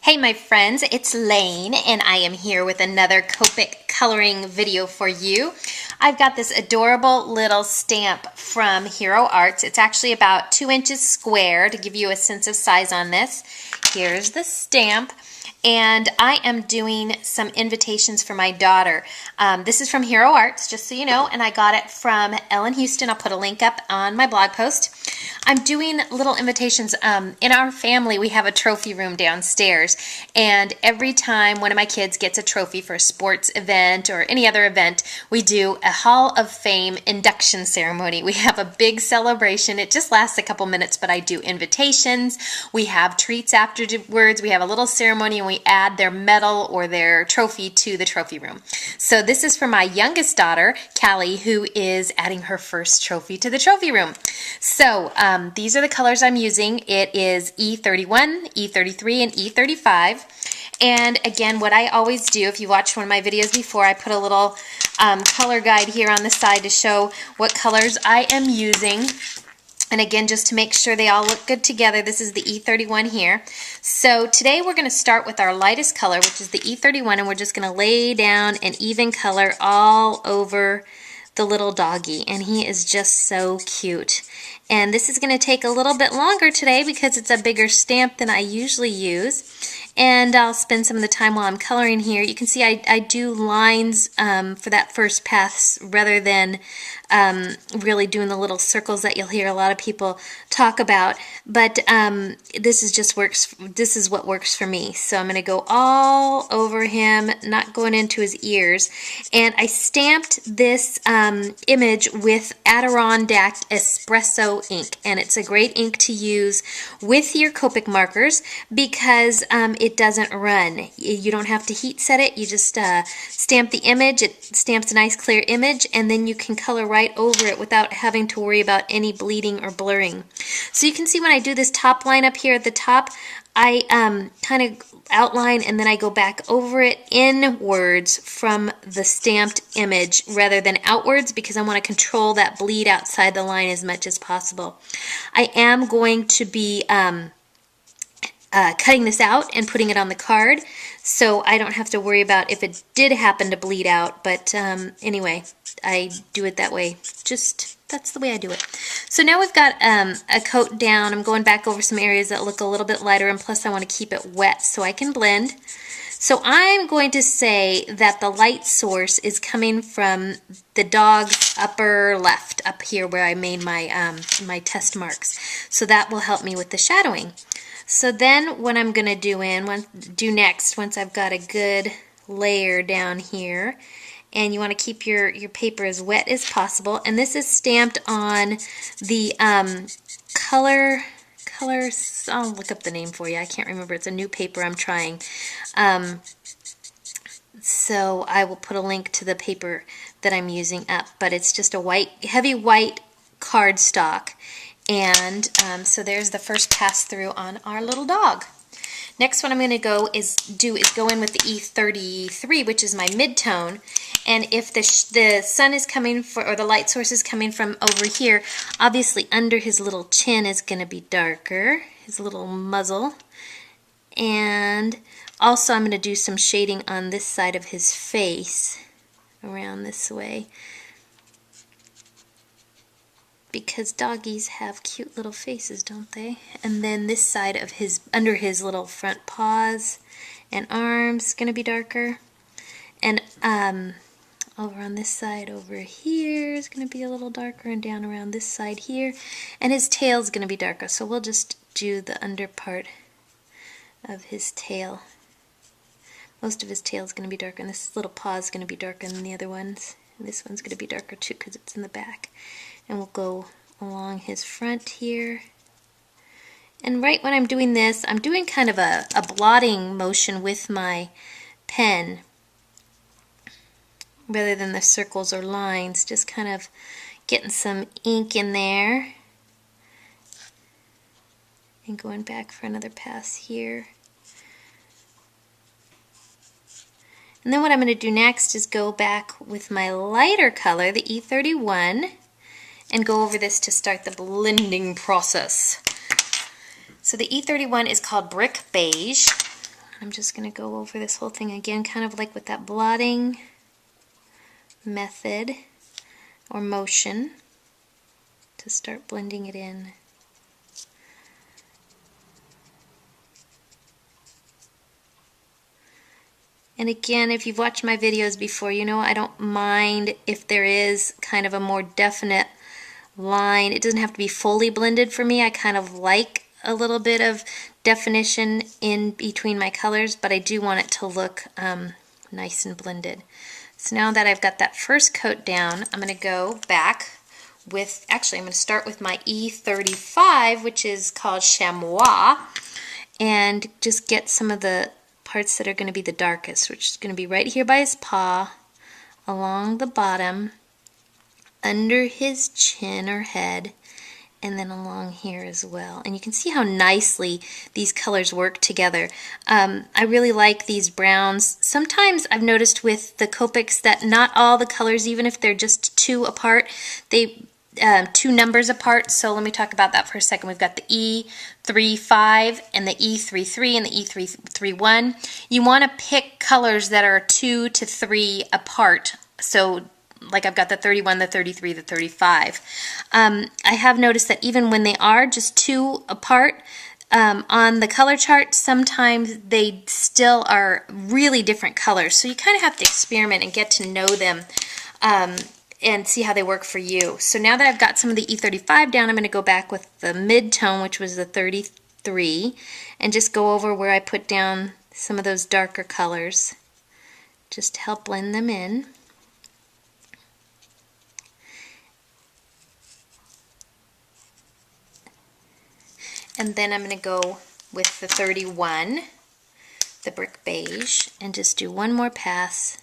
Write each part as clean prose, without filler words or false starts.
Hey my friends, it's Lain and I am here with another Copic coloring video for you. I've got this adorable little stamp from Hero Arts. It's actually about 2 inches square to give you a sense of size on this. Here's the stamp. And I am doing some invitations for my daughter. This is from Hero Arts, just so you know, and I got it from Ellen Houston. I'll put a link up on my blog post. I'm doing little invitations. In our family, we have a trophy room downstairs, and every time one of my kids gets a trophy for a sports event or any other event, we do a Hall of Fame induction ceremony. We have a big celebration. It just lasts a couple minutes, but I do invitations. We have treats afterwards. We have a little ceremony, and we add their medal or their trophy to the trophy room. So this is for my youngest daughter, Callie, who is adding her first trophy to the trophy room. So these are the colors I'm using. It is E31, E33, and E35. And again, what I always do, if you watched one of my videos before, I put a little color guide here on the side to show what colors I am using. And again, just to make sure they all look good together, this is the E31 here. So today we're going to start with our lightest color, which is the E31, and we're just going to lay down an even color all over the little doggy. And he is just so cute. And this is going to take a little bit longer today because it's a bigger stamp than I usually use. And I'll spend some of the time while I'm coloring here. You can see I do lines for that first pass rather than really doing the little circles that you'll hear a lot of people talk about. But this is what works for me. So I'm going to go all over him, not going into his ears. And I stamped this image with Adirondack Espresso ink, and it's a great ink to use with your Copic markers because it doesn't run. You don't have to heat set it. You just stamp the image. It stamps a nice clear image, and then you can color right over it without having to worry about any bleeding or blurring. So you can see when I do this top line up here at the top, I kind of outline and then I go back over it inwards from the stamped image rather than outwards because I want to control that bleed outside the line as much as possible. I am going to be cutting this out and putting it on the card so I don't have to worry about if it did happen to bleed out, but anyway, I do it that way. That's the way I do it. So now we've got a coat down. I'm going back over some areas that look a little bit lighter, and plus I want to keep it wet so I can blend. So I'm going to say that the light source is coming from the dog's upper left, up here where I made my, my test marks. So that will help me with the shadowing. So then what I'm going to do next, once I've got a good layer down here, and you want to keep your paper as wet as possible, and this is stamped on the colors, I'll look up the name for you, I can't remember, it's a new paper I'm trying. So I will put a link to the paper that I'm using up, but it's just a heavy white cardstock. And so there's the first pass through on our little dog. Next one I'm going to go in with the E33, which is my mid-tone. And if the sun is coming or the light source is coming from over here, obviously under his little chin is going to be darker, his little muzzle. And also I'm going to do some shading on this side of his face, around this way. Because doggies have cute little faces, don't they? And then this side of under his little front paws and arms is going to be darker. And over on this side over here is going to be a little darker, and down around this side here. And his tail is going to be darker, so we'll just do the under part of his tail. Most of his tail is going to be darker, and this little paw is going to be darker than the other ones. And this one's going to be darker too because it's in the back. And we'll go along his front here. And right when I'm doing this, I'm doing kind of a blotting motion with my pen rather than the circles or lines, just kind of getting some ink in there and going back for another pass here. And then what I'm going to do next is go back with my lighter color, the E31, and go over this to start the blending process. So the E31 is called Brick Beige. I'm just going to go over this whole thing again, kind of like with that blotting method or motion to start blending it in. And again, if you've watched my videos before, you know I don't mind if there is kind of a more definite line. It doesn't have to be fully blended for me. I kind of like a little bit of definition in between my colors, but I do want it to look nice and blended. So now that I've got that first coat down, I'm going to go back with, actually I'm going to start with my E35, which is called Chamois, and just get some of the parts that are going to be the darkest, which is going to be right here by his paw, along the bottom, under his chin or head, and then along here as well. And you can see how nicely these colors work together. I really like these browns. Sometimes I've noticed with the Copics that not all the colors, even if they're just two apart, they two numbers apart. So let me talk about that for a second. We've got the E35 and the E33 and the E331. You want to pick colors that are 2 to 3 apart. So like I've got the 31, the 33, the 35. I have noticed that even when they are just 2 apart, on the color chart, sometimes they still are really different colors. So you kind of have to experiment and get to know them and see how they work for you. So now that I've got some of the E35 down, I'm going to go back with the mid-tone, which was the 33, and just go over where I put down some of those darker colors, just to help blend them in. And then I'm going to go with the 31, the brick beige, and just do one more pass,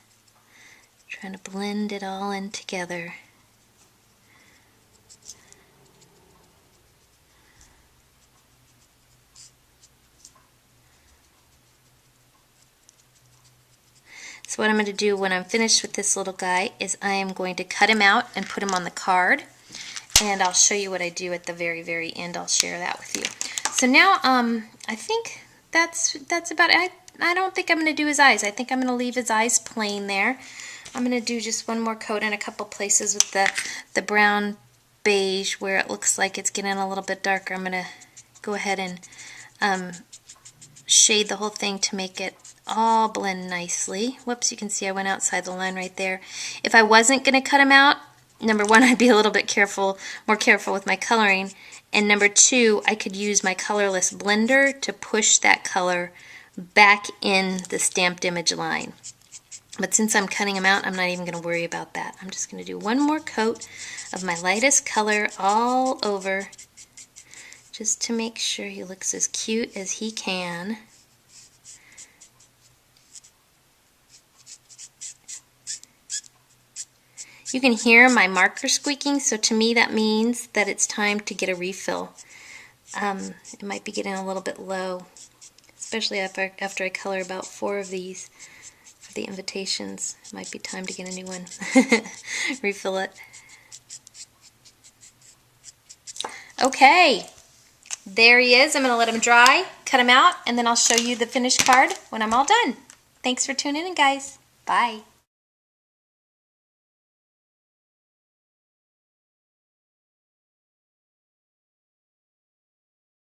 trying to blend it all in together. So what I'm going to do when I'm finished with this little guy is I am going to cut him out and put him on the card. And I'll show you what I do at the very, very end. I'll share that with you. So now I think that's about it. I don't think I'm going to do his eyes. I think I'm going to leave his eyes plain there. I'm going to do just one more coat in a couple places with the brown beige where it looks like it's getting a little bit darker. I'm going to go ahead and shade the whole thing to make it all blend nicely. Whoops, you can see I went outside the line right there. If I wasn't going to cut him out, number one, I'd be a little bit more careful with my coloring. And number two, I could use my colorless blender to push that color back in the stamped image line. But since I'm cutting him out, I'm not even going to worry about that. I'm just going to do one more coat of my lightest color all over, just to make sure he looks as cute as he can. You can hear my marker squeaking, so to me that means that it's time to get a refill. It might be getting a little bit low, especially after I color about 4 of these for the invitations. It might be time to get a new one. Refill it. Okay, there he is. I'm going to let him dry, cut him out, and then I'll show you the finished card when I'm all done. Thanks for tuning in, guys. Bye.